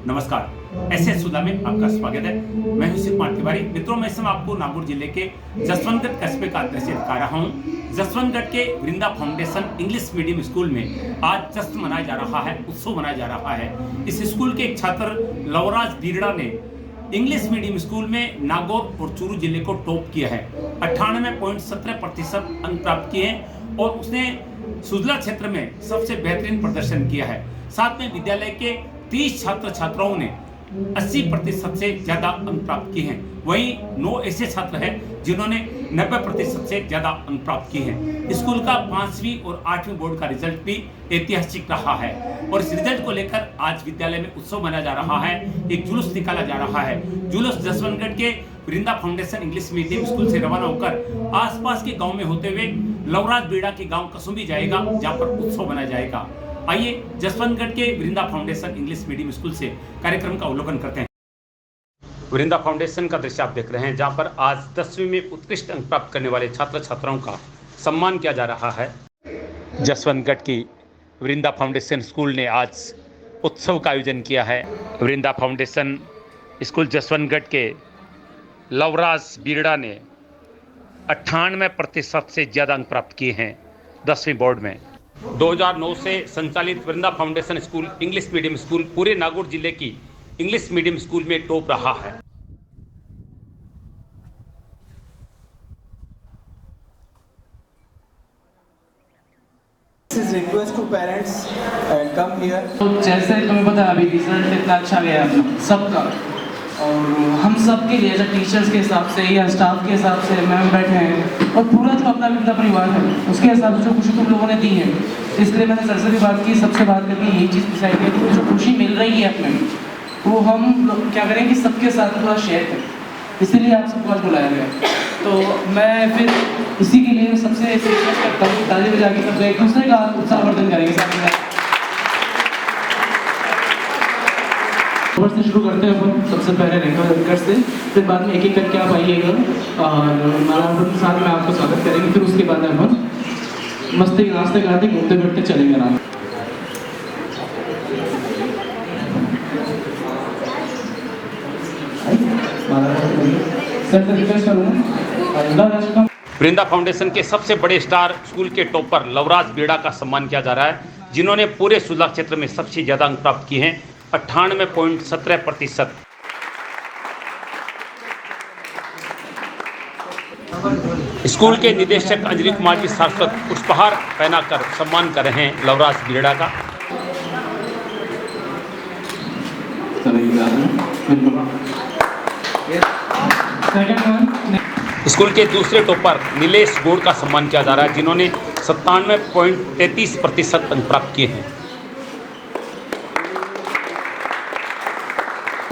नमस्कार, एसएस सुधा में आपका स्वागत है। मैं हूं शिव कुमार तिवारी। मित्रों, मैं इस समय आपको नागौर जिले के जसवंतगढ़ कस्बे का दृश्य दिखा रहा हूं। जसवंतगढ़ के वृंदा फाउंडेशन इंग्लिश मीडियम स्कूल में आज जश्न मनाया जा रहा है, उत्सव मनाया जा रहा है। इस स्कूल के एक छात्र लवराज बीरड़ा ने इंग्लिश मीडियम स्कूल में नागौर और चूरू जिले को टॉप किया है। 98.17% अंक प्राप्त किए हैं और उसने सुजला क्षेत्र में सबसे बेहतरीन प्रदर्शन किया है। साथ में विद्यालय के 30 छात्र छात्राओं ने 80% से ज्यादा अंक प्राप्त किए हैं। वहीं 9 ऐसे छात्र हैं जिन्होंने 90% से ज्यादा अंक प्राप्त किए हैं। स्कूल का 5वीं और 8वीं बोर्ड का रिजल्ट भी ऐतिहासिक रहा है और इस रिजल्ट को लेकर आज विद्यालय में उत्सव मनाया जा रहा है। एक जुलूस निकाला जा रहा है। जुलूस जसवंतगढ़ के वृंदा फाउंडेशन इंग्लिश मीडियम स्कूल से रवाना होकर आसपास के गांव में होते हुए लवराज बीड़ा के गांव कसुम्बी जाएगा, जहां पर उत्सव मनाया जाएगा। आइए जसवंतगढ़ के वृंदा फाउंडेशन इंग्लिश मीडियम स्कूल से कार्यक्रम का अवलोकन करते हैं। वृंदा फाउंडेशन का दृश्य आप देख रहे हैं, जहां पर आज 10वीं में उत्कृष्ट अंक प्राप्त करने वाले छात्र छात्राओं का सम्मान किया जा रहा है। जसवंतगढ़ की वृंदा फाउंडेशन स्कूल ने आज उत्सव का आयोजन किया है। वृंदा फाउंडेशन स्कूल जसवंतगढ़ के लवराज बीरड़ा ने 98% से ज़्यादा अंक प्राप्त किए हैं 10वीं बोर्ड में। 2009 से संचालित Vrinda foundation school English medium school पूरे नागौर जिले की इंग्लिश मीडियम स्कूल में टॉप रहा है। Request to parents come here. तो जैसे तुम्हें पता है अभी रिजल्ट इतना अच्छा गया सबका, और हम सब के लिए एज टीचर्स के हिसाब से या स्टाफ के हिसाब से मैम बैठे हैं और पूरा जो अपना वृंदा परिवार है उसके हिसाब से जो खुशी तुम लोगों ने दी है, इसलिए मैंने सर से भी बात की, सबसे बात करके यही चीज़ डिसाइड की कि जो खुशी मिल रही है अपने वो हम क्या करें कि सबके साथ थोड़ा शेयर करें, इसीलिए आप सबको आज बुलाया गया। तो मैं फिर इसी के लिए सबसे रिक्वेस्ट करता हूँ ताली बजा के सब एक दूसरे का उत्साहवर्धन करेंगे साथ। से शुरू करते हैं अपन सबसे पहले रेखा लड़कर से, फिर बाद में एक एक करके आप आइएगा और मालावन साथ में आपको स्वागत करेंगे। फिर उसके बाद अपन मस्ती नाचते गाते घूमते फिरते चलेंगे रात। वृंदा फाउंडेशन के सबसे बड़े स्टार स्कूल के टॉपर लवराज बीड़ा का सम्मान किया जा रहा है, जिन्होंने पूरे सुजला क्षेत्र में सबसे ज्यादा अंक प्राप्त किए हैं 98.17%। स्कूल के निदेशक अंजलि कुमार जी सारस्वत पुष्पहार पहनाकर सम्मान कर रहे हैं लवराज बीड़ा का। स्कूल के दूसरे टॉपर नीलेश गौड़ का सम्मान किया जा रहा है, जिन्होंने 97.33% अंक प्राप्त किए हैं।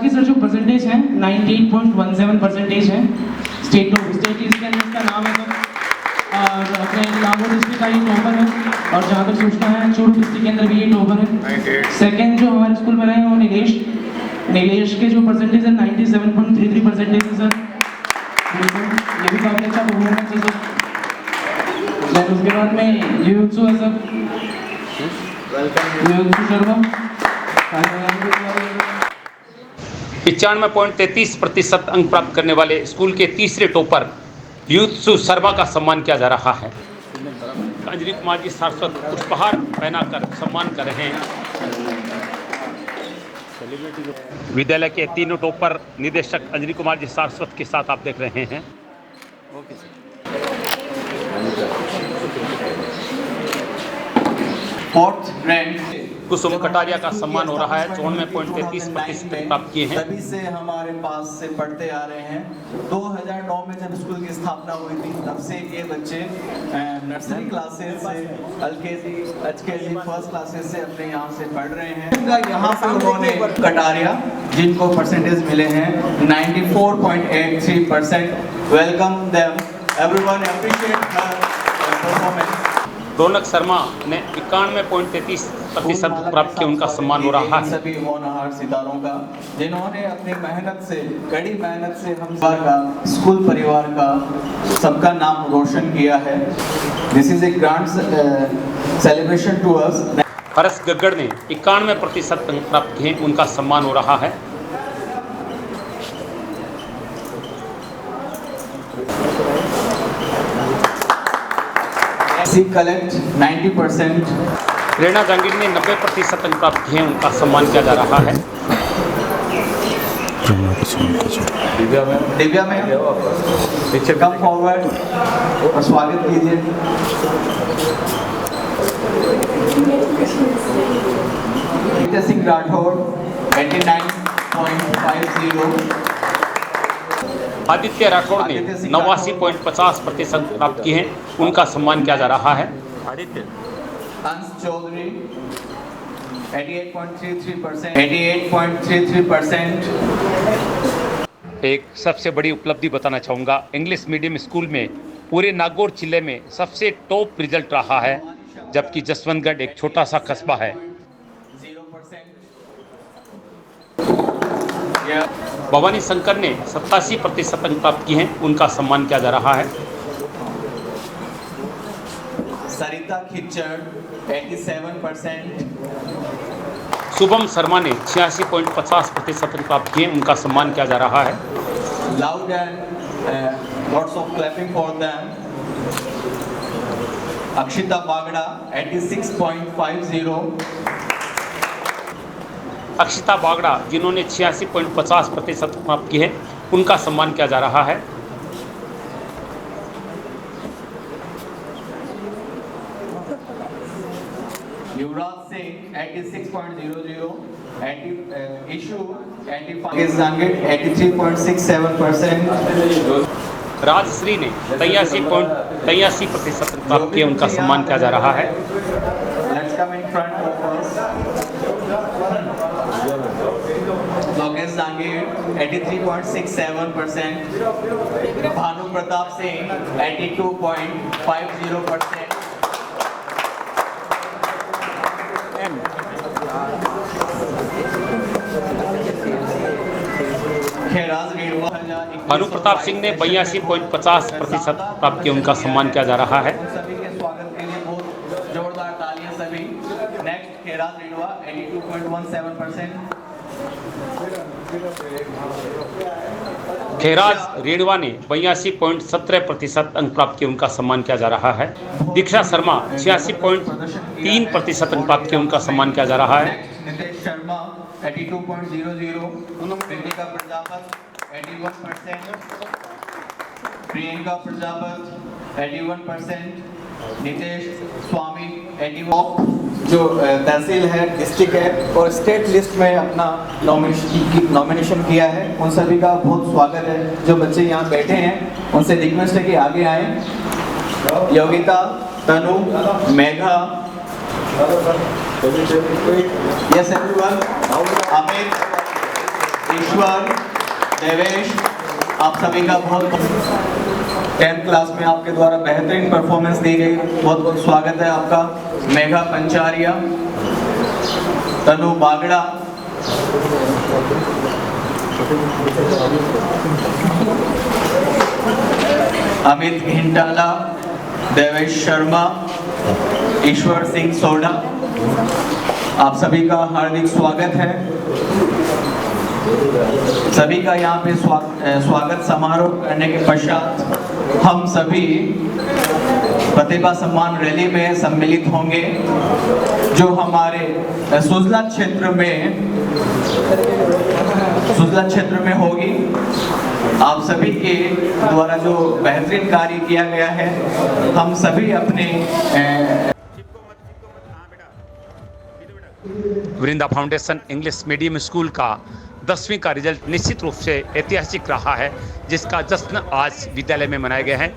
सर जो परसेंटेज है 98.17% है। स्टेट लिस्ट के अंदर इसका नाम है और अपने नागौर डिस्ट्रिक्ट का ये टॉपर है, और जहाँ तक सूचना है चूरू डिस्ट्रिक्ट के अंदर भी ये टॉपर है। सेकंड जो हमारे स्कूल में रहे हैं वो नीलेश के जो परसेंटेज है 97.33% है सर। ये भी काफ़ी अच्छा परफॉर्मेंस है सर। उसके बाद में युवत्सु है सर, युवत्सु शर्मा 95.33% अंक प्राप्त करने वाले स्कूल के तीसरे टॉपर युवत्सु शर्मा का सम्मान किया जा रहा है। अंजलि कुमार जी सारस्वत पुष्पहार पहनाकर सम्मान कर रहे हैं। विद्यालय के तीनों टॉपर निदेशक अंजलि कुमार जी सारस्वत के साथ आप देख रहे हैं। फोर्थ रैंक कुसुम कटारिया का सम्मान हो रहा है, 94.33% प्राप्त किए हैं। तभी से हमारे पास से पढ़ते आ रहे हैं। 2009 में जब स्कूल की स्थापना हुई थी तब से ये बच्चे नर्सरी क्लासेस से एलकेजी एचकेजी फर्स्ट क्लासेस से अपने यहाँ से पढ़ रहे हैं। यहाँ पे उन्होंने कटारिया जिनको परसेंटेज मिले हैं 94.83%। वेलकम देम एवरीवन, अप्रिशिएट हर परफॉर्मेंस। रौनक शर्मा ने 91.33% प्राप्त किया, उनका सम्मान हो रहा है। सभी होनहार सितारों का जिन्होंने अपनी मेहनत से, कड़ी मेहनत से हम का स्कूल परिवार का सबका नाम रोशन किया है। This is a grand celebration to us. Harsh Gaggar ने 91% अंक प्राप्त किए, उनका सम्मान हो रहा है। कलेक्ट 90%। प्रेरणा जहांगीर ने 90% अंक प्राप्त किए, उनका सम्मान किया जा रहा है। दिव्या में पीछे कम फॉरवर्ड और स्वागत कीजिए। नित्य सिंह राठौर 89.50। आदित्य राठौड़ ने 89.50% प्राप्त किए हैं, उनका सम्मान किया जा रहा है। अंश चौधरी 88.33%। एक सबसे बड़ी उपलब्धि बताना चाहूँगा, इंग्लिश मीडियम स्कूल में पूरे नागौर जिले में सबसे टॉप रिजल्ट रहा है, जबकि जसवंतगढ़ एक छोटा सा कस्बा है। 0%। भवानी शंकर ने 87% अंक प्राप्त किए हैं, उनका सम्मान किया जा रहा है। सरिता खिच्चर 87%। शुभम शर्मा ने 86.50% अंक प्राप्त किए, उनका सम्मान किया जा रहा है। Loud and lots of clapping for them. Akshita Bagda 86.50। Akshita Bagda जिन्होंने 86.50% प्राप्त किए हैं, उनका सम्मान किया जा रहा है। युवराज सिंह 86.00। इशू 83.67%। राजश्री ने 83% प्राप्त किए, उनका सम्मान किया जा रहा है। Let's come in front of us. Lokesh Jahangir 83.67%। Bhanu Pratap Singh 82.50%। Bhanu Pratap Singh ने 82.50% प्राप्त किए, उनका सम्मान किया जा रहा है। सभी के स्वागत के लिए बहुत जोरदार तालियां सभी। नेक्स्ट खेराज रेडवा 82.17%। खेराज रेडवा ने 82.17% अंक प्राप्त किए, उनका सम्मान किया जा रहा है। दीक्षा शर्मा 86.3% अंक प्राप्त किए, उनका सम्मान किया जा रहा है। नितेश शर्मा 82.00। प्रियंका प्रजापत 81%। प्रियंका प्रजापत 81%। नितेश स्वामी 81%। जो तहसील है, डिस्ट्रिक्ट है और स्टेट लिस्ट में अपना नॉमिनेशन किया है, उन सभी का बहुत स्वागत है। जो बच्चे यहाँ बैठे हैं उनसे रिक्वेस्ट है कि आगे आए। योगिता, तनु, मेघा, यस एवरीवन, अमित, ईश्वर, देवेश, आप सभी का बहुत 10th क्लास में आपके द्वारा बेहतरीन परफॉर्मेंस दी गई, बहुत बहुत स्वागत है आपका। मेघा पंचारिया, तनु बागड़ा, अमित घिंटाला, देवेश शर्मा, ईश्वर सिंह सोडा, आप सभी का हार्दिक स्वागत है। सभी का यहाँ पे स्वागत समारोह करने के पश्चात हम सभी प्रतिभा सम्मान रैली में सम्मिलित होंगे, जो हमारे सुजला क्षेत्र में होगी। आप सभी के द्वारा जो बेहतरीन कार्य किया गया है, हम सभी अपने वृंदा फाउंडेशन इंग्लिश मीडियम स्कूल का 10वीं का रिजल्ट निश्चित रूप से ऐतिहासिक रहा है, जिसका जश्न आज विद्यालय में मनाया गया है।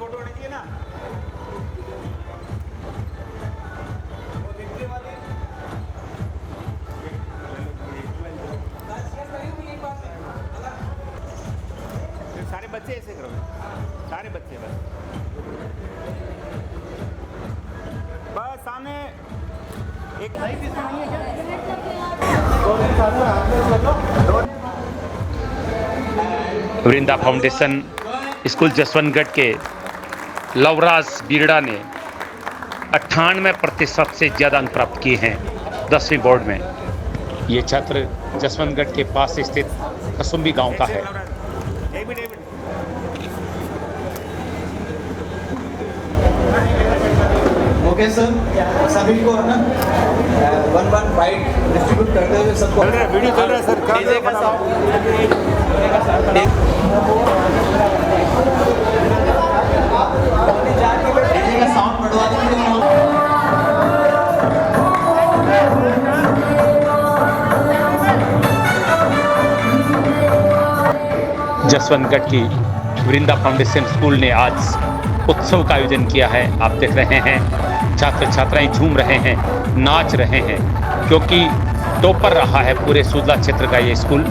सारे बच्चे ऐसे करो, सारे बच्चे बस सामने एक वृंदा फाउंडेशन स्कूल जसवंतगढ़ के लवराज बीरड़ा ने 98% से ज़्यादा अंक प्राप्त किए हैं। 10वीं बोर्ड में। ये छात्र जसवंतगढ़ के पास स्थित कसुम्बी गांव का है। एक मिनट ओके सर, सभी को ना 1-1 बाइट डिस्ट्रीब्यूट करते हुए सबको चल रहा है, वीडियो चल रहा है सर। कर डीजे का साउंड बढ़वा दीजिए। जसवंतगढ़ की वृंदा फाउंडेशन स्कूल ने आज उत्सव का आयोजन किया है। आप देख रहे हैं छात्र छात्राएं झूम रहे हैं, नाच रहे हैं, क्योंकि टॉपर रहा है पूरे सुजला क्षेत्र का ये स्कूल।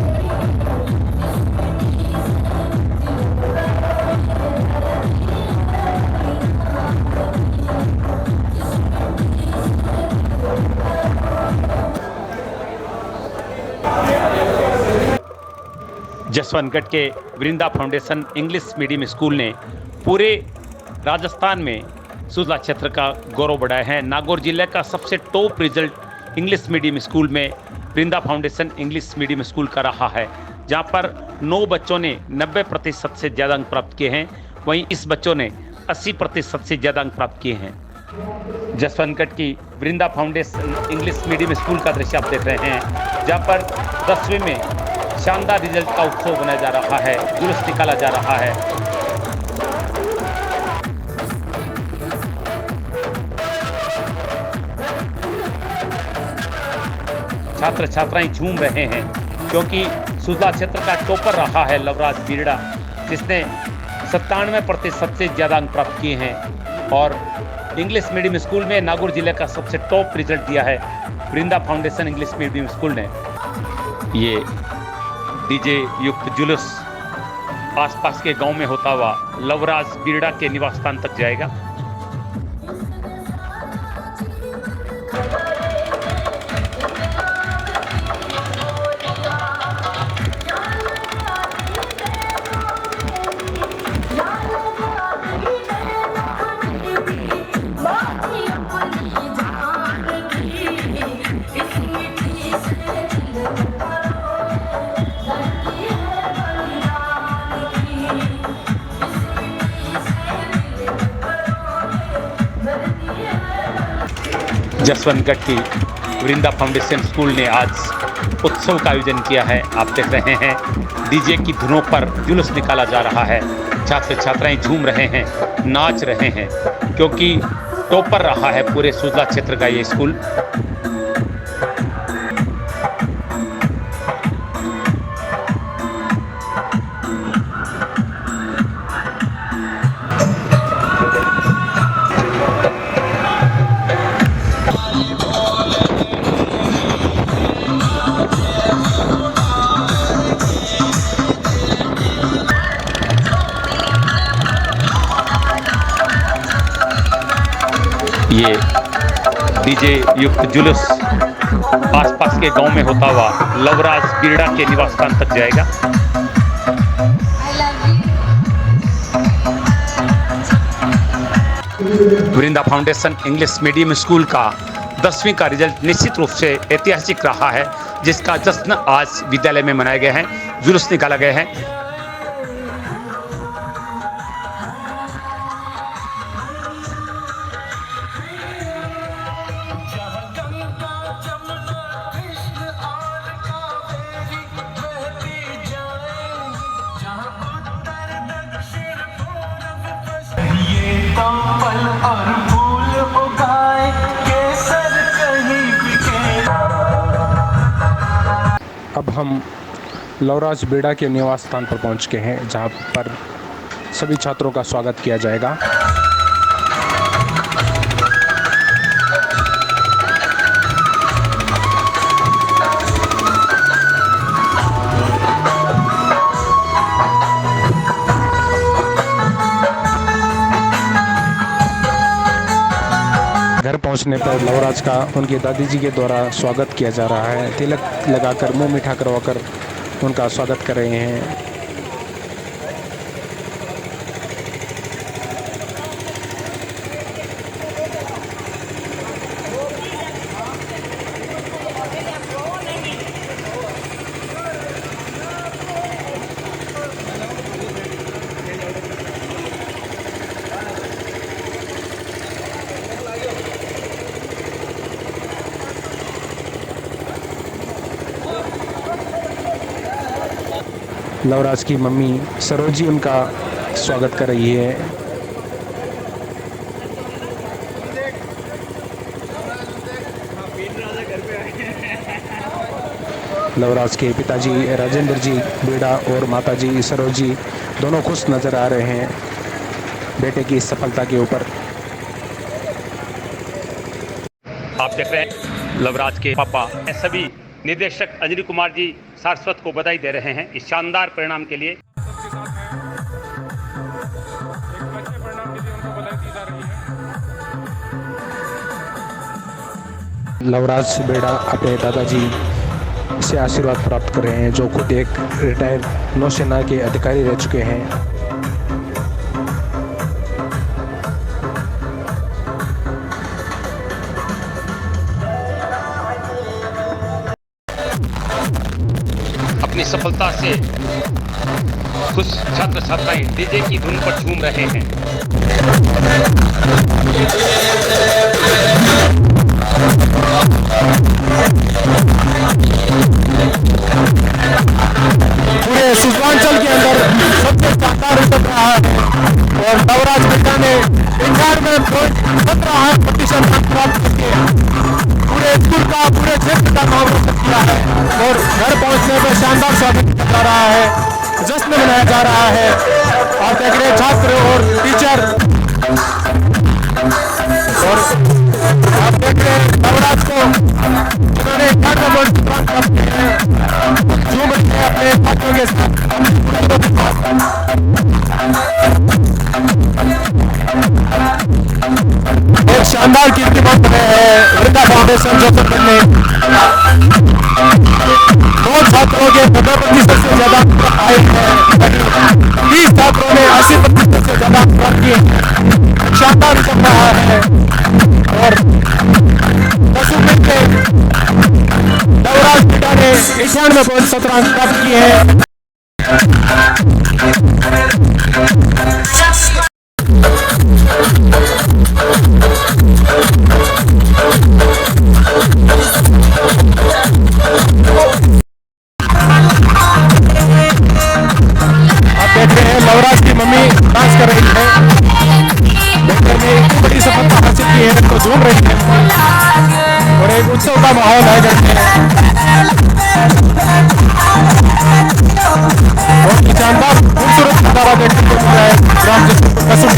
जसवंतगढ़ के वृंदा फाउंडेशन इंग्लिश मीडियम स्कूल ने पूरे राजस्थान में सुजला क्षेत्र का गौरव बढ़ाया है। नागौर जिले का सबसे top result English medium school में वृंदा फाउंडेशन इंग्लिश मीडियम स्कूल का रहा है, जहां पर 9 बच्चों ने 90% से ज़्यादा अंक प्राप्त किए हैं। वहीं इस बच्चों ने 80% से ज़्यादा अंक प्राप्त किए हैं। जसवंतगढ़ की वृंदा फाउंडेशन इंग्लिश मीडियम स्कूल का दृश्य आप देख रहे हैं, जहां पर 10वीं में शानदार रिजल्ट का उत्सव मनाया जा रहा है, जुलूस निकाला जा रहा है। छात्र छात्राएं झूम रहे हैं, क्योंकि सुजला क्षेत्र का टॉपर रहा है लवराज बीरड़ा, जिसने 97% से ज़्यादा अंक प्राप्त किए हैं और इंग्लिश मीडियम स्कूल में नागौर जिले का सबसे टॉप रिजल्ट दिया है वृंदा फाउंडेशन इंग्लिश मीडियम स्कूल ने। ये डीजे युक्त जुलूस आसपास के गांव में होता हुआ लवराज बीरड़ा के निवास स्थान तक जाएगा। जसवंतगढ़ की वृंदा फाउंडेशन स्कूल ने आज उत्सव का आयोजन किया है। आप देख रहे हैं डीजे की धुनों पर जुलूस निकाला जा रहा है, छात्र छात्राएं झूम रहे हैं, नाच रहे हैं, क्योंकि टॉपर रहा है पूरे सुजला क्षेत्र का ये स्कूल। ये डीजे युक्त जुलूस आसपास के गांव में होता हुआ लवराज बीरड़ा के निवास स्थान तक जाएगा। वृंदा फाउंडेशन इंग्लिश मीडियम स्कूल का 10वीं का रिजल्ट निश्चित रूप से ऐतिहासिक रहा है, जिसका जश्न आज विद्यालय में मनाया गया है, जुलूस निकाला गया है। अब हम लवराज बीड़ा के निवास स्थान पर पहुंच गए हैं, जहां पर सभी छात्रों का स्वागत किया जाएगा। घर पहुंचने पर लवराज का उनकी दादी जी के द्वारा स्वागत किया जा रहा है। तिलक लगाकर मुंह मीठा करवाकर उनका स्वागत कर रहे हैं। लवराज की मम्मी सरोजी उनका स्वागत कर रही है। लवराज के पिताजी राजेंद्र जी बेड़ा और माताजी सरोजी दोनों खुश नजर आ रहे हैं बेटे की इस सफलता के ऊपर। आप देख रहे हैं लवराज के पापा सभी निदेशक अंजलि कुमार जी सारस्वत को बधाई दे रहे हैं इस शानदार परिणाम के लिए। लवराज बेड़ा अपने दादाजी से आशीर्वाद प्राप्त कर रहे हैं जो खुद एक रिटायर्ड नौसेना के अधिकारी रह चुके हैं। अपनी सफलता से खुश छात्र छात्राएं डीजे की धुन पर झूम रहे हैं। पूरे शिल्पांचल के अंदर सबसे शानदार उतर रहा है और लवराज बेटा ने 91.17% अंक प्राप्त करके पूरे स्कूल का पूरे क्षेत्र का नाम रोशन किया है और घर पहुंचने पर शानदार स्वागत किया जा रहा है, जश्न मनाया जा रहा है। आप देख रहे हैं छात्र और टीचर और आप देख रहे हैं लवराज को उन्होंने 91 प्राप्त किए हैं, झूम रहे हैं अपने साथियों के साथ। एक शानदार कीर्तिमान बने हैं वृंदा फाउंडेशन जोधपुर में। 9 छात्रों के 90% से ज्यादा आए हैं, 30 छात्रों ने 80% से ज्यादा प्राप्त किए। शानदार चल रहा है और 10 मिनट में लवराज बेटा ने 91.17 अंक प्राप्त किए हैं। आप देख रहे हैं लवराज की मम्मी डांस कर रही है, बेटे ने एक बड़ी सफलता हासिल की है तो झूम रही है और एक उत्सव का माहौल है घर में। बहुत ही शानदार खूबसूरत नजारा देखने को मिल रहा है ग्राम कसुम।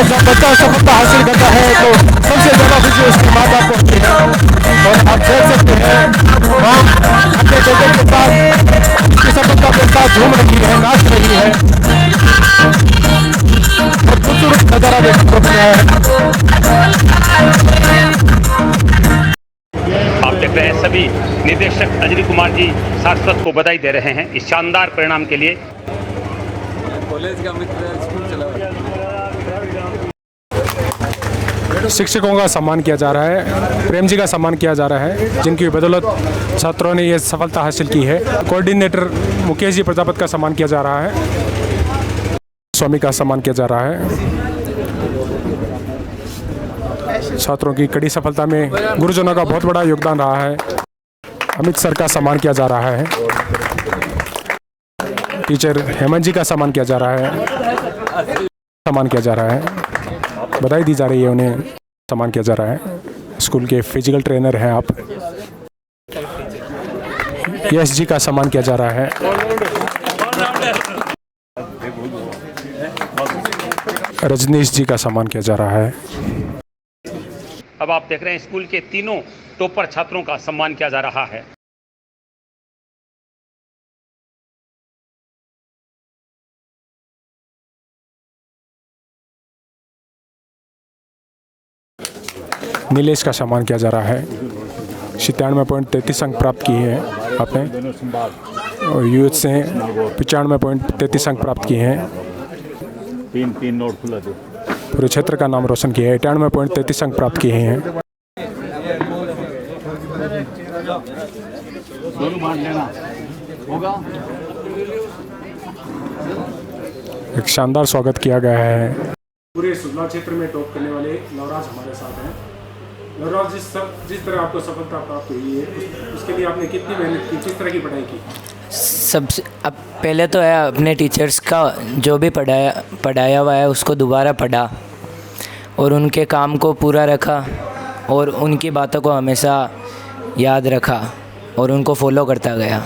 जब बच्चा सफलता हासिल करता है तो सबसे ज्यादा खुशी उसके माँ बाप को होती है और आप देख सकते हैं माँ अपने बेटे के साथ उसकी सफलता के साथ झूम रही है, नाच रही है और खूबसूरत नजारा देखने को मिल रहा है। आप देख रहे हैं सभी निदेशक अंजलि कुमार जी सारस्वत को बधाई दे रहे हैं इस शानदार परिणाम के लिए। कॉलेज का मित्र स्कूल चला शिक्षकों का सम्मान किया जा रहा है, प्रेम जी का सम्मान किया जा रहा है जिनकी बदौलत छात्रों ने यह सफलता हासिल की है। कोऑर्डिनेटर मुकेश जी प्रजापति का सम्मान किया जा रहा है, स्वामी का सम्मान किया जा रहा है। छात्रों की कड़ी सफलता में गुरुजनों का बहुत बड़ा योगदान रहा है। अमित सर का सम्मान किया जा रहा है, टीचर हेमंत जी का सम्मान किया जा रहा है, सम्मान किया जा रहा है, बधाई दी जा रही है, उन्हें सम्मान किया जा रहा है। स्कूल के फिजिकल ट्रेनर हैं आप, यश जी का सम्मान किया जा रहा है। रजनीश जी का सम्मान किया जा रहा है। अब आप देख रहे हैं स्कूल के तीनों टॉपर छात्रों का सम्मान किया जा रहा है। नीलेश का सम्मान किया जा रहा है। 97.33 अंक प्राप्त किए हैं आपने और यूथ से 95.33 अंक प्राप्त किए हैं। तीन नोट खुला दो। पूरे क्षेत्र का नाम रोशन किया है। 98.33 अंक प्राप्त किए हैं। एक शानदार स्वागत किया गया है। पूरे सुजला क्षेत्र में टॉप करने वाले लवराज हमारे साथ हैं। लवराज, जिस तरह आपको सफलता प्राप्त हुई है उसके लिए आपने कितनी मेहनत की, किस तरह की पढ़ाई की? सबसे अब पहले तो है अपने टीचर्स का जो भी पढ़ाया हुआ है उसको दोबारा पढ़ा और उनके काम को पूरा रखा और उनकी बातों को हमेशा याद रखा और उनको फॉलो करता गया।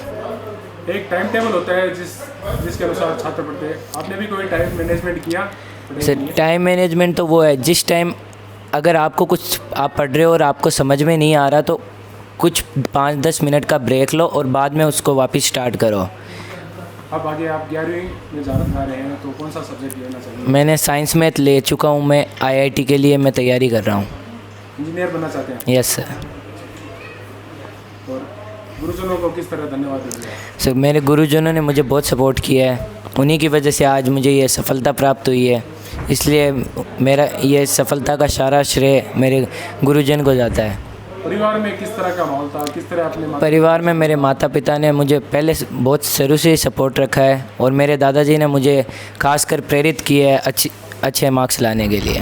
एक टाइम टेबल होता है जिसके अनुसार छात्र पढ़ते हैं। आपने भी कोई टाइम मैनेजमेंट किया? सर, टाइम मैनेजमेंट तो वो है जिस टाइम अगर आपको कुछ आप पढ़ रहे हो और आपको समझ में नहीं आ रहा तो कुछ 5-10 मिनट का ब्रेक लो और बाद में उसको वापस स्टार्ट करो। अब आगे आप 11वीं में जा रहे हैं तो कौन सा सब्जेक्ट लेना चाहिए? मैंने साइंस मैथ ले चुका हूँ। मैं IIT के लिए मैं तैयारी कर रहा हूँ। इंजीनियर बनना चाहते हैं? Yes sir. और गुरुजनों को किस तरह धन्यवाद दीजिए? सर, मेरे गुरुजनों ने मुझे बहुत सपोर्ट किया है। उन्हीं की वजह से आज मुझे ये सफलता प्राप्त हुई है, इसलिए मेरा ये सफलता का सारा श्रेय मेरे गुरुजन को जाता है। परिवार में किस तरह का माहौल था? किस तरह अपने परिवार में मेरे माता पिता ने मुझे पहले बहुत शुरू से ही सपोर्ट रखा है और मेरे दादाजी ने मुझे खासकर प्रेरित किया है अच्छे मार्क्स लाने के लिए।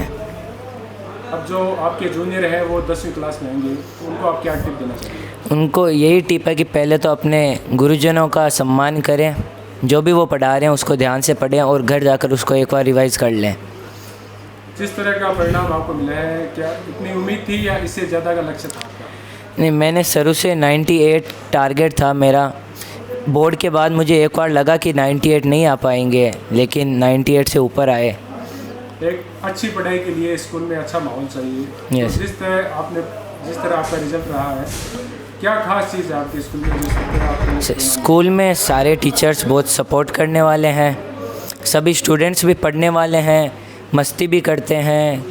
अब जो आपके जूनियर हैं वो 10वीं क्लास में होंगे, तो उनको आप क्या टिप देना चाहिए? उनको यही टिप है कि पहले तो अपने गुरुजनों का सम्मान करें, जो भी वो पढ़ा रहे हैं उसको ध्यान से पढ़ें और घर जाकर उसको एक बार रिवाइज़ कर लें। जिस तरह का परिणाम आपको मिला है, क्या इतनी उम्मीद थी या इससे ज़्यादा का लक्ष्य था आपका? नहीं, मैंने शुरू से 98 टारगेट था मेरा। बोर्ड के बाद मुझे एक बार लगा कि 98 नहीं आ पाएंगे, लेकिन 98 से ऊपर आए। एक अच्छी पढ़ाई के लिए स्कूल में अच्छा माहौल चाहिए। Yes. तो जिस तरह आपका रिजल्ट रहा है, क्या खास चीज़ है आपके स्कूल में जिस तरह आपने? स्कूल में सारे टीचर्स बहुत सपोर्ट करने वाले हैं, सभी स्टूडेंट्स भी पढ़ने वाले हैं, मस्ती भी करते हैं,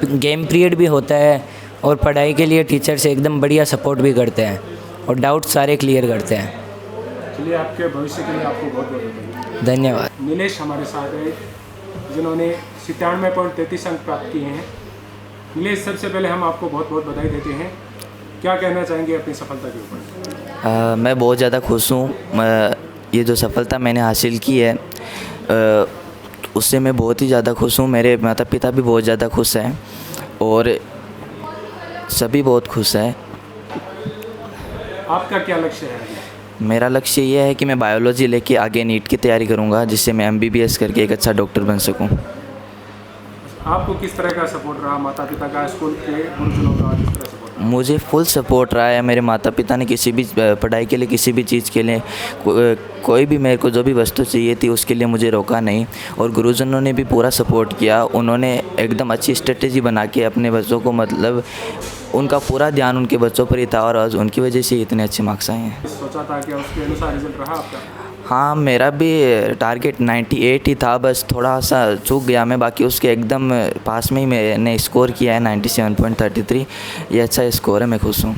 गेम पीरियड भी होता है और पढ़ाई के लिए टीचर्स एकदम बढ़िया सपोर्ट भी करते हैं और डाउट सारे क्लियर करते हैं। चलिए, आपके भविष्य के लिए आपको बहुत बहुत धन्यवाद। नीलेश हमारे साथ है जिन्होंने 97.33 अंक प्राप्त किए हैं। नीलेश, सबसे पहले हम आपको बहुत बहुत बधाई देते हैं। क्या कहना चाहेंगे अपनी सफलता के ऊपर? मैं बहुत ज़्यादा खुश हूँ। ये जो सफलता मैंने हासिल की है उससे मैं बहुत ही ज़्यादा खुश हूँ। मेरे माता पिता भी बहुत ज़्यादा खुश हैं और सभी बहुत खुश हैं। आपका क्या लक्ष्य है? मेरा लक्ष्य ये है कि मैं बायोलॉजी लेके आगे नीट की तैयारी करूँगा, जिससे मैं MBBS करके एक अच्छा डॉक्टर बन सकूँ। आपको किस तरह का सपोर्ट रहा? माता पिता का, स्कूल के गुरुजनों का किस तरह सपोर्ट? मुझे फुल सपोर्ट रहा है। मेरे माता पिता ने किसी भी पढ़ाई के लिए, किसी भी चीज़ के लिए, कोई भी मेरे को जो भी वस्तु चाहिए थी उसके लिए मुझे रोका नहीं और गुरुजनों ने भी पूरा सपोर्ट किया। उन्होंने एकदम अच्छी स्ट्रेटेजी बना के अपने बच्चों को, मतलब उनका पूरा ध्यान उनके बच्चों पर ही था और आज उनकी वजह से इतने अच्छे मार्क्स आए हैं। सोचा था कि उसके अनुसार रिजल्ट रहा आपका? हाँ, मेरा भी टारगेट 98 ही था, बस थोड़ा सा चूक गया मैं, बाकी उसके एकदम पास में ही मैंने स्कोर किया है 97.33। ये अच्छा स्कोर है, मैं खुश हूँ।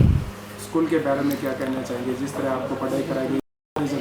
स्कूल के बारे में क्या कहना चाहेंगे जिस तरह आपको पढ़ाई कराई गई?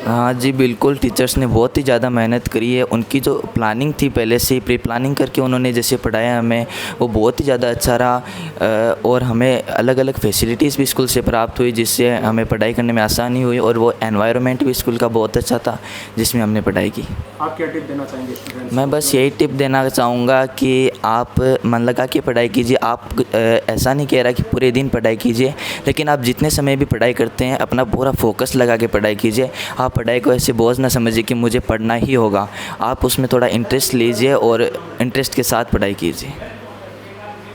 हाँ जी, बिल्कुल। टीचर्स ने बहुत ही ज़्यादा मेहनत करी है। उनकी जो प्लानिंग थी पहले से ही, प्री प्लानिंग करके उन्होंने जैसे पढ़ाया हमें, वो बहुत ही ज़्यादा अच्छा रहा और हमें अलग अलग फैसिलिटीज़ भी स्कूल से प्राप्त हुई, जिससे हमें पढ़ाई करने में आसानी हुई और वो एनवायरनमेंट भी स्कूल का बहुत अच्छा था जिसमें हमने पढ़ाई की। आप क्या टिप देना चाहेंगे स्टूडेंट्स? मैं बस यही टिप देना चाहूँगा कि आप मन लगा के पढ़ाई कीजिए। आप ऐसा नहीं कह रहा कि पूरे दिन पढ़ाई कीजिए, लेकिन आप जितने समय भी पढ़ाई करते हैं अपना पूरा फोकस लगा के पढ़ाई कीजिए। आप पढ़ाई को ऐसे बोझ ना समझिए कि मुझे पढ़ना ही होगा। आप उसमें थोड़ा इंटरेस्ट लीजिए और इंटरेस्ट के साथ पढ़ाई कीजिए।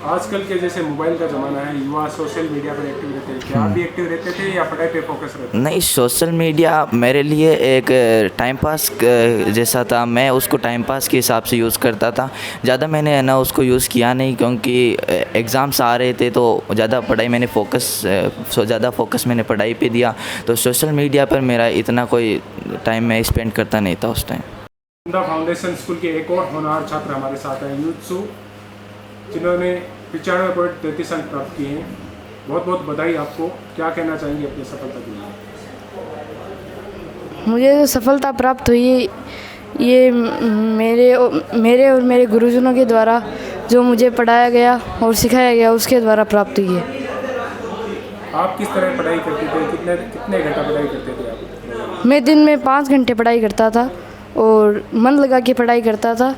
आजकल के जैसे मोबाइल का ज़माना है, युवा सोशल मीडिया पर एक्टिव रहते हैं, क्या आप भी एक्टिव रहते थे या पढ़ाई पे फोकस रहते थे? नहीं, सोशल मीडिया मेरे लिए एक टाइम पास जैसा था। मैं उसको टाइम पास के हिसाब से यूज़ करता था। ज़्यादा मैंने ना उसको यूज़ किया नहीं, क्योंकि एग्ज़ाम्स आ रहे थे तो ज़्यादा पढ़ाई मैंने ज़्यादा फोकस मैंने पढ़ाई पे दिया। तो सोशल मीडिया पर मेरा इतना कोई टाइम मैं स्पेंड करता नहीं था उस टाइम। फाउंडेशन स्कूल के एक और होनहार छात्र हमारे साथ हैं, यूत्सु, जिन्होंने 95.33 अंक प्राप्त किए हैं। बहुत बहुत बधाई आपको। क्या कहना चाहेंगे अपनी सफलता के लिए? मुझे जो सफलता प्राप्त हुई ये मेरे और मेरे गुरुजनों के द्वारा जो मुझे पढ़ाया गया और सिखाया गया उसके द्वारा प्राप्त हुई है। आप किस तरह पढ़ाई करते थे? कितने घंटा पढ़ाई करते थे आप? मैं दिन में 5 घंटे पढ़ाई करता था और मन लगा के पढ़ाई करता था।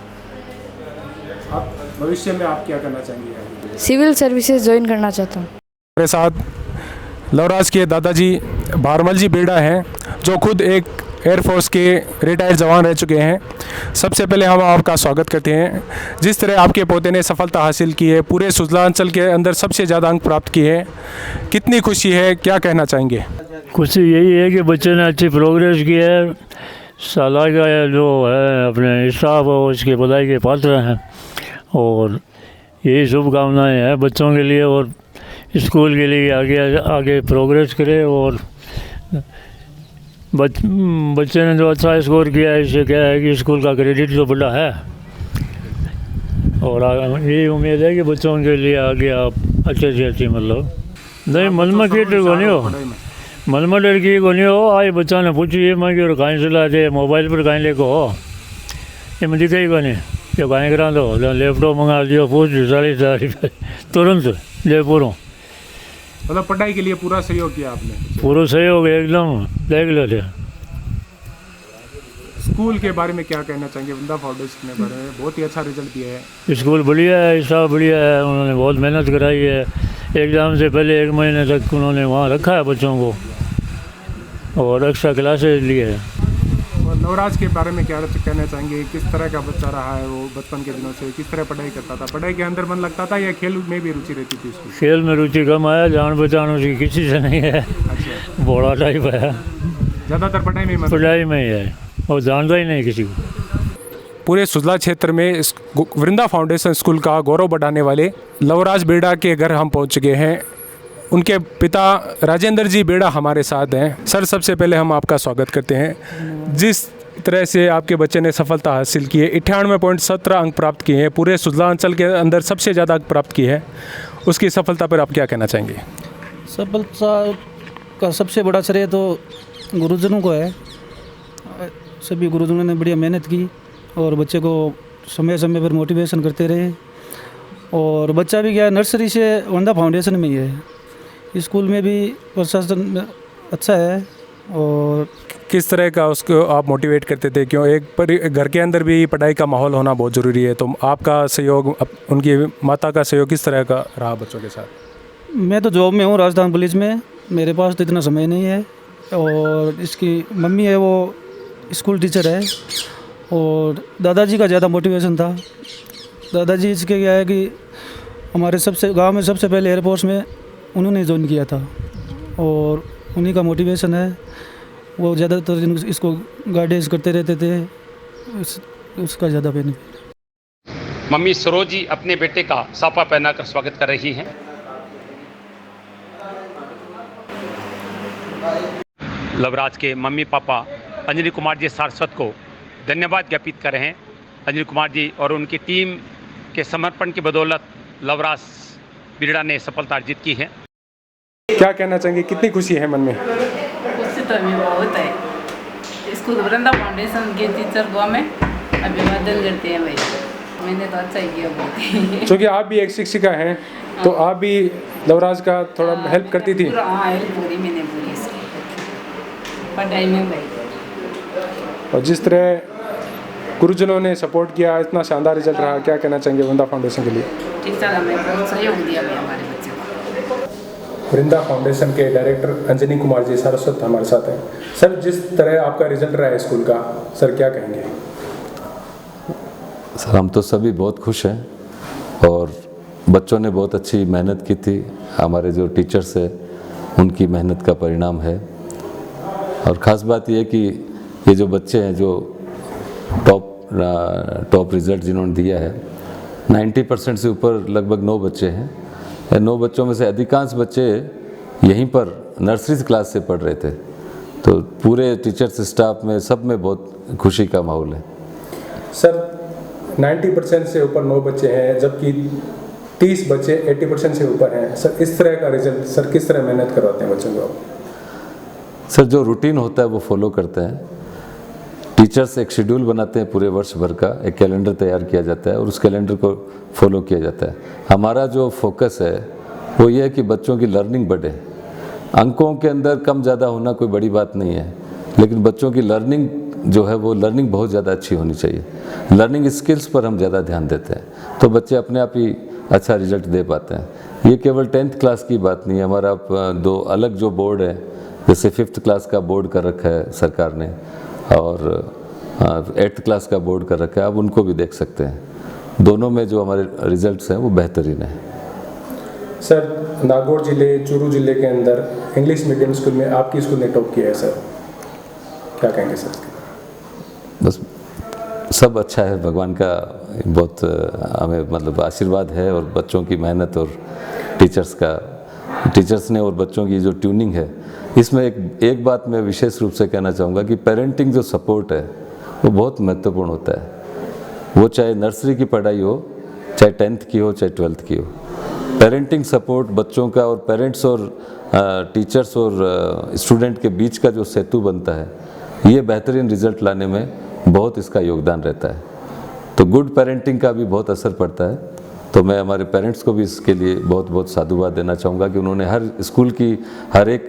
आप भविष्य में आप क्या करना चाहेंगे? सिविल सर्विसेज ज्वाइन करना चाहता हूँ। मेरे साथ लवराज के दादाजी भारमल जी बेड़ा हैं, जो खुद एक एयरफोर्स के रिटायर्ड जवान रह चुके हैं। सबसे पहले हम आपका स्वागत करते हैं। जिस तरह आपके पोते ने सफलता हासिल की है, पूरे सुजला अंचल के अंदर सबसे ज़्यादा अंक प्राप्त किए हैं, कितनी खुशी है, क्या कहना चाहेंगे? खुशी यही है कि बच्चे ने अच्छी प्रोग्रेस की है। साला का जो है अपने स्टाफ हो उसकी बधाई के पात्र हैं और यही शुभकामनाएं हैं बच्चों के लिए और स्कूल के लिए आगे प्रोग्रेस करे। और बच्चे ने जो अच्छा स्कोर किया है इससे क्या है कि स्कूल का क्रेडिट तो बड़ा है और यही उम्मीद है कि बच्चों के लिए आगे आप अच्छे से अच्छी मतलब नहीं मन में की को नहीं हो मन में लड़की को नहीं हो। आज बच्चा ने पूछी ये मैं कि कहीं चला दे मोबाइल पर कहीं लेको हो ये मुझे कहीं को नहीं कि कहीं करा दो लैपटॉप मंगा दियो पूछ 40,000 तुरंत जयपुरों। मतलब पढ़ाई के लिए पूरा सहयोग किया आपने? पूरा सहयोग एकदम देख लो। स्कूल के बारे में क्या कहना चाहेंगे? वृंदा फाउंडेशन के बारे में बहुत ही अच्छा रिजल्ट दिया है। स्कूल बढ़िया है, स्टाफ बढ़िया है, उन्होंने बहुत मेहनत कराई है। एग्ज़ाम से पहले 1 महीने तक उन्होंने वहाँ रखा है बच्चों को और एक्स्ट्रा क्लासेज लिए है। और लवराज के बारे में क्या कहना चाहेंगे? किस तरह का बच्चा रहा है वो बचपन के दिनों से? किस तरह पढ़ाई करता था? पढ़ाई के अंदर मन लगता था या खेल में भी रुचि रहती थी उसकी? खेल में रुचि कम है, जान पहचान उसकी किसी से नहीं है। अच्छा, बड़ा टाइप है, ज़्यादातर पढ़ाई में ही है और जानता ही नहीं किसी को। पूरे सुजला क्षेत्र में वृंदा फाउंडेशन स्कूल का गौरव बढ़ाने वाले लवराज बेड़ा के घर हम पहुंच चुके हैं। उनके पिता राजेंद्र जी बेड़ा हमारे साथ हैं। सर, सबसे पहले हम आपका स्वागत करते हैं। जिस तरह से आपके बच्चे ने सफलता हासिल की है, 98.17 अंक प्राप्त किए हैं, पूरे सुजला अंचल के अंदर सबसे ज़्यादा अंक प्राप्त किए हैं, उसकी सफलता पर आप क्या कहना चाहेंगे? सफलता का सबसे बड़ा श्रेय तो गुरुजनों को है। सभी गुरुजनों ने बढ़िया मेहनत की और बच्चे को समय समय पर मोटिवेशन करते रहे। और बच्चा भी क्या नर्सरी से वृंदा फाउंडेशन में ही है। स्कूल में भी प्रशासन अच्छा है। और किस तरह का उसको आप मोटिवेट करते थे? क्यों घर के अंदर भी पढ़ाई का माहौल होना बहुत ज़रूरी है, तो आपका सहयोग, उनकी माता का सहयोग किस तरह का रहा बच्चों के साथ? मैं तो जॉब में हूँ राजस्थान पुलिस में, मेरे पास तो इतना समय नहीं है। और इसकी मम्मी है वो स्कूल टीचर है और दादाजी का ज़्यादा मोटिवेशन था। दादाजी इसके क्या है कि हमारे गांव में सबसे पहले एयरफोर्स में उन्होंने ज्वाइन किया था और उन्हीं का मोटिवेशन है। वो ज़्यादातर इसको गाइडेंस करते रहते थे, उसका ज़्यादा बेनिफिट। मम्मी सरोजी अपने बेटे का साफा पहनाकर स्वागत कर रही हैं। लवराज के मम्मी पापा अंजनी कुमार जी सारस्वत को धन्यवाद ज्ञापित कर रहे हैं। अंजनी कुमार जी और उनकी टीम के समर्पण की बदौलत लवराज बिरड़ा ने सफलता अर्जित की है। क्या कहना चाहेंगे, कितनी खुशी है मन में? खुशी तो हमें बहुत है। स्कूल वृंदा फाउंडेशन के टीचर को हमें अभिवादन करते हैं भाई, मैंने तो अच्छा ही किया बहुत। क्योंकि आप भी एक शिक्षिका हैं, तो आप भी लवराज का थोड़ा हेल्प करती थी? हाँ, हेल्प पूरी मैंने पूरी इसकी पढ़ाई में भाई। और जिस तरह गुरुजनों ने सपोर्ट किया, इतना शानदार रिजल्ट रहा, क्या कहना चाहेंगे वृंदा फाउंडेशन के लिए? ठीक ठाक हमें बहुत सहयोग दिया भाई हमारे बच्चे को। वृंदा फाउंडेशन के डायरेक्टर अंजनी कुमार जी सारस्वत हमारे साथ हैं। सर, जिस तरह आपका रिजल्ट रहा है स्कूल का, सर क्या कहेंगे? सर, हम तो सभी बहुत खुश हैं और बच्चों ने बहुत अच्छी मेहनत की थी। हमारे जो टीचर्स हैं उनकी मेहनत का परिणाम है। और ख़ास बात यह कि ये जो बच्चे हैं जो टॉप रिज़ल्ट जिन्होंने दिया है, 90% से ऊपर लगभग 9 बच्चे हैं। 9 बच्चों में से अधिकांश बच्चे यहीं पर नर्सरी क्लास से पढ़ रहे थे। तो पूरे टीचर्स स्टाफ में सब में बहुत खुशी का माहौल है। सर, 90% से ऊपर 9 बच्चे हैं, जबकि 30 बच्चे 80% से ऊपर हैं सर, इस तरह का रिजल्ट सर किस तरह मेहनत करवाते हैं बच्चों को? सर जो रूटीन होता है वो फॉलो करते हैं। टीचर्स एक शेड्यूल बनाते हैं पूरे वर्ष भर का, एक कैलेंडर तैयार किया जाता है और उस कैलेंडर को फॉलो किया जाता है। हमारा जो फोकस है वो ये है कि बच्चों की लर्निंग बढ़े। अंकों के अंदर कम ज़्यादा होना कोई बड़ी बात नहीं है, लेकिन बच्चों की लर्निंग जो है वो लर्निंग बहुत ज़्यादा अच्छी होनी चाहिए। लर्निंग स्किल्स पर हम ज़्यादा ध्यान देते हैं तो बच्चे अपने आप ही अच्छा रिजल्ट दे पाते हैं। ये केवल 10th क्लास की बात नहीं है, हमारा दो अलग जो बोर्ड है, जैसे 5th क्लास का बोर्ड कर रखा है सरकार ने और 8th क्लास का बोर्ड कर रखा है, आप उनको भी देख सकते हैं। दोनों में जो हमारे रिजल्ट्स हैं वो बेहतरीन है। सर नागौर जिले, चूरू जिले के अंदर इंग्लिश मीडियम स्कूल में आपकी स्कूल ने टॉप किया है सर, क्या कहेंगे सर? बस सब अच्छा है, भगवान का बहुत हमें मतलब आशीर्वाद है और बच्चों की मेहनत और टीचर्स ने और बच्चों की जो ट्यूनिंग है, इसमें एक बात मैं विशेष रूप से कहना चाहूँगा कि पेरेंटिंग जो सपोर्ट है वो बहुत महत्वपूर्ण होता है। वो चाहे नर्सरी की पढ़ाई हो, चाहे 10th की हो, चाहे 12th की हो। पेरेंटिंग सपोर्ट बच्चों का और पेरेंट्स और टीचर्स और स्टूडेंट के बीच का जो सेतु बनता है, ये बेहतरीन रिजल्ट लाने में बहुत इसका योगदान रहता है। तो गुड पेरेंटिंग का भी बहुत असर पड़ता है। तो मैं हमारे पेरेंट्स को भी इसके लिए बहुत बहुत साधुवाद देना चाहूँगा कि उन्होंने हर स्कूल की हर एक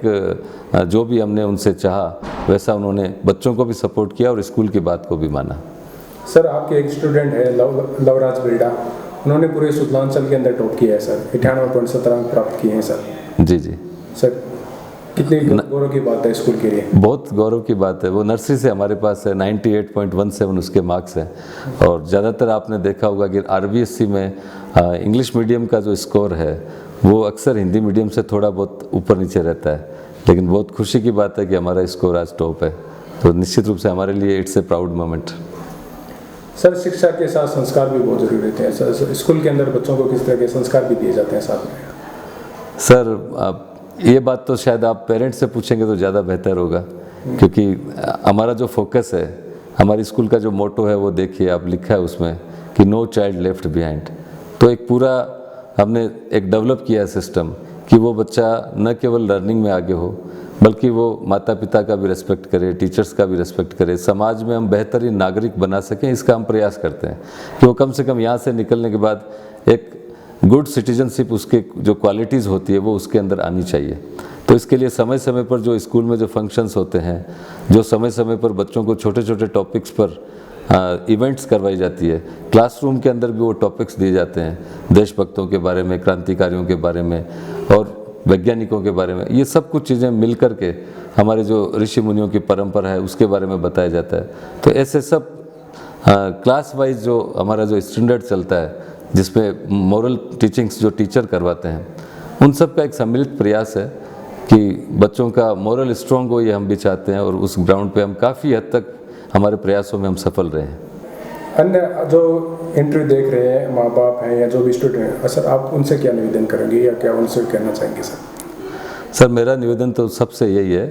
जो भी हमने उनसे चाहा वैसा उन्होंने बच्चों को भी सपोर्ट किया और स्कूल की बात को भी माना। सर आपके एक स्टूडेंट है लवराज बिरडा, उन्होंने पूरे सुदलांचल के अंदर टॉप किया है सर, 98.17 अंक प्राप्त किए हैं सर। जी जी सर, कितनी गौरव की बात है स्कूल के लिए? बहुत गौरव की बात है। वो नर्सरी से हमारे पास है, 98.17 उसके मार्क्स हैं। और ज़्यादातर आपने देखा होगा कि RBSC में इंग्लिश मीडियम का जो स्कोर है वो अक्सर हिंदी मीडियम से थोड़ा बहुत ऊपर नीचे रहता है, लेकिन बहुत खुशी की बात है कि हमारा स्कोर आज टॉप है। तो निश्चित रूप से हमारे लिए it's a proud moment. Sir शिक्षा के साथ संस्कार भी बहुत जरूरी रहते हैं सर, स्कूल के अंदर बच्चों को किस तरह के संस्कार भी दिए जाते हैं साथ में? सर ये बात तो शायद आप पेरेंट्स से पूछेंगे तो ज़्यादा बेहतर होगा, क्योंकि हमारा जो फोकस है, हमारी स्कूल का जो मोटो है वो देखिए आप, लिखा है उसमें कि नो चाइल्ड लेफ्ट बिहाइंड। तो एक पूरा हमने एक डेवलप किया है सिस्टम कि वो बच्चा न केवल लर्निंग में आगे हो बल्कि वो माता पिता का भी रेस्पेक्ट करे, टीचर्स का भी रेस्पेक्ट करे, समाज में हम बेहतरीन नागरिक बना सकें, इसका हम प्रयास करते हैं कि वो कम से कम यहाँ से निकलने के बाद एक गुड सिटीजनशिप, उसके जो क्वालिटीज़ होती है वो उसके अंदर आनी चाहिए। तो इसके लिए समय समय पर जो स्कूल में जो फंक्शंस होते हैं, जो समय समय पर बच्चों को छोटे छोटे टॉपिक्स पर इवेंट्स करवाई जाती है, क्लासरूम के अंदर भी वो टॉपिक्स दिए जाते हैं, देशभक्तों के बारे में, क्रांतिकारियों के बारे में और वैज्ञानिकों के बारे में। ये सब कुछ चीज़ें मिल कर के हमारे जो ऋषि मुनियों की परंपरा है उसके बारे में बताया जाता है। तो ऐसे सब क्लास वाइज जो हमारा जो स्टैंडर्ड चलता है, जिसमें मोरल टीचिंग्स जो टीचर करवाते हैं, उन सब का एक सम्मिलित प्रयास है कि बच्चों का मोरल स्ट्रॉन्ग हो, ये हम भी चाहते हैं और उस ग्राउंड पे हम काफ़ी हद तक हमारे प्रयासों में हम सफल रहे हैं। अन्य जो इंटरव्यू देख रहे हैं माँ बाप हैं या जो भी स्टूडेंट हैं, सर आप उनसे क्या निवेदन करेंगे या क्या उनसे कहना चाहेंगे सर? सर मेरा निवेदन तो सबसे यही है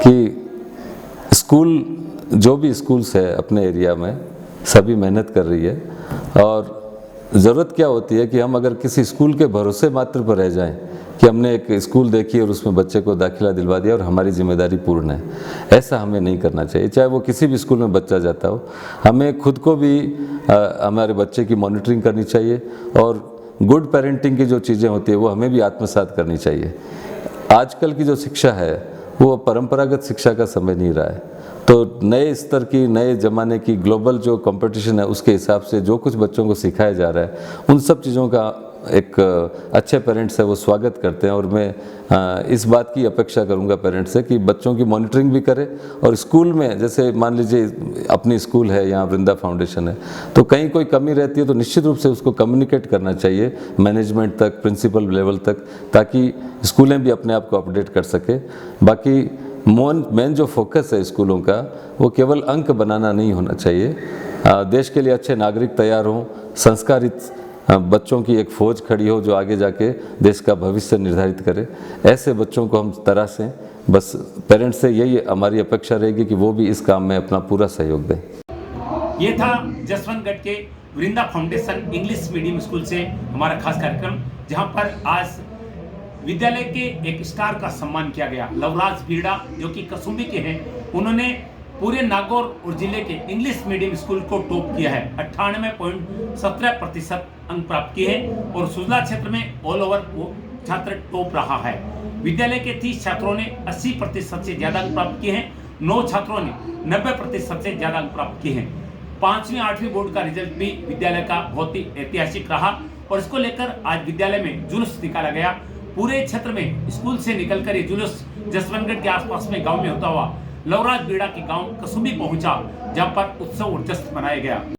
कि स्कूल, जो भी स्कूल्स है अपने एरिया में, सभी मेहनत कर रही है और ज़रूरत क्या होती है कि हम अगर किसी स्कूल के भरोसे मात्र पर रह जाएं कि हमने एक स्कूल देखी और उसमें बच्चे को दाखिला दिलवा दिया और हमारी जिम्मेदारी पूर्ण है, ऐसा हमें नहीं करना चाहिए। चाहे वो किसी भी स्कूल में बच्चा जाता हो, हमें खुद को भी हमारे बच्चे की मॉनिटरिंग करनी चाहिए और गुड पेरेंटिंग की जो चीज़ें होती है वो हमें भी आत्मसात करनी चाहिए। आजकल की जो शिक्षा है वो परंपरागत शिक्षा का समय नहीं रहा है, तो नए स्तर की, नए ज़माने की ग्लोबल जो कंपटीशन है उसके हिसाब से जो कुछ बच्चों को सिखाया जा रहा है, उन सब चीज़ों का एक अच्छे पेरेंट्स है वो स्वागत करते हैं। और मैं इस बात की अपेक्षा करूंगा पेरेंट्स से कि बच्चों की मॉनिटरिंग भी करें और स्कूल में, जैसे मान लीजिए अपनी स्कूल है, यहाँ वृंदा फाउंडेशन है, तो कहीं कोई कमी रहती है तो निश्चित रूप से उसको कम्युनिकेट करना चाहिए मैनेजमेंट तक, प्रिंसिपल लेवल तक, ताकि स्कूलें भी अपने आप को अपडेट कर सके। बाकी मेन जो फोकस है स्कूलों का वो केवल अंक बनाना नहीं होना चाहिए। देश के लिए अच्छे नागरिक तैयार हों, संस्कारित बच्चों की एक फौज खड़ी हो जो आगे जाके देश का भविष्य निर्धारित करे, ऐसे बच्चों को हम तराशें। बस पेरेंट्स से यही हमारी अपेक्षा रहेगी कि वो भी इस काम में अपना पूरा सहयोग दें। ये था जसवंतगढ़ के वृंदा फाउंडेशन इंग्लिश मीडियम स्कूल से हमारा खास कार्यक्रम, जहां पर आज विद्यालय के एक स्टार का सम्मान किया गया। लवराज बीड़ा जो कि कसुम्बी के हैं, उन्होंने पूरे नागौर और जिले के इंग्लिश मीडियम स्कूल को टॉप किया है। 98.17% अंक प्राप्त किए हैं और सुजला क्षेत्र में ऑल ओवर वो छात्र टॉप रहा है। विद्यालय के 30 छात्रों ने 80% से ज्यादा अंक प्राप्त किए हैं। 9 छात्रों ने 90% से ज्यादा अंक प्राप्त किए हैं। 5वीं 8वीं बोर्ड का रिजल्ट भी विद्यालय का बहुत ही ऐतिहासिक रहा और इसको लेकर आज विद्यालय में जुलूस निकाला गया। पूरे क्षेत्र में स्कूल से निकलकर ये जुलूस जसवंतगढ़ के आसपास में गांव में होता हुआ लवराज बीड़ा के गांव कसुम्बी पहुंचा, जहां पर उत्सव और जश्न मनाया गया।